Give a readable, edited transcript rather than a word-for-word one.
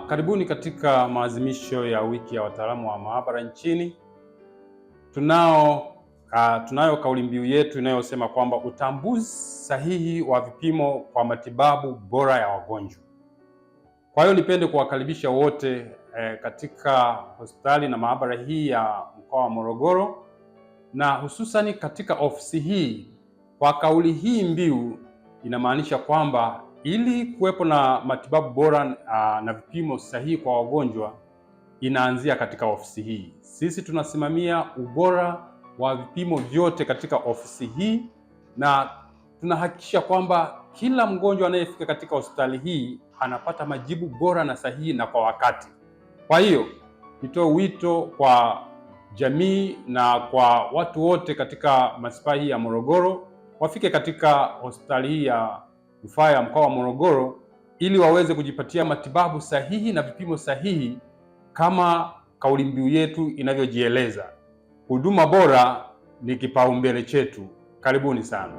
Karibuni katika maadhimisho ya wiki ya wataalamu wa maabara nchini. Tunayo kauli mbiu yetu inayosema kwamba utambuzi sahihi wa vipimo kwa matibabu bora ya wagonjwa. Kwa hiyo nipende kuwakaribisha wote katika hospitali na maabara hii ya mkoa wa Morogoro, na hususani katika ofisi hii. Kwa kauli hii mbiu inamaanisha kwamba ili kuwepo na matibabu bora na vipimo sahihi kwa wagonjwa, inaanzia katika ofisi hii. Sisi tunasimamia ubora wa vipimo vyote katika ofisi hii, na tunahakikisha kwamba kila mgonjwa anayefika katika hospitali hii anapata majibu bora na sahihi na kwa wakati. Kwa hiyo nitoe wito kwa jamii na kwa watu wote katika manispaa hii ya Morogoro wafike katika hospitali hii ya rufaa ya mkoa wa Morogoro ili waweze kujipatia matibabu sahihi na vipimo sahihi kama kauli mbiu yetu inavyojieleza. Huduma bora ni kipaumbele chetu. Karibuni sana.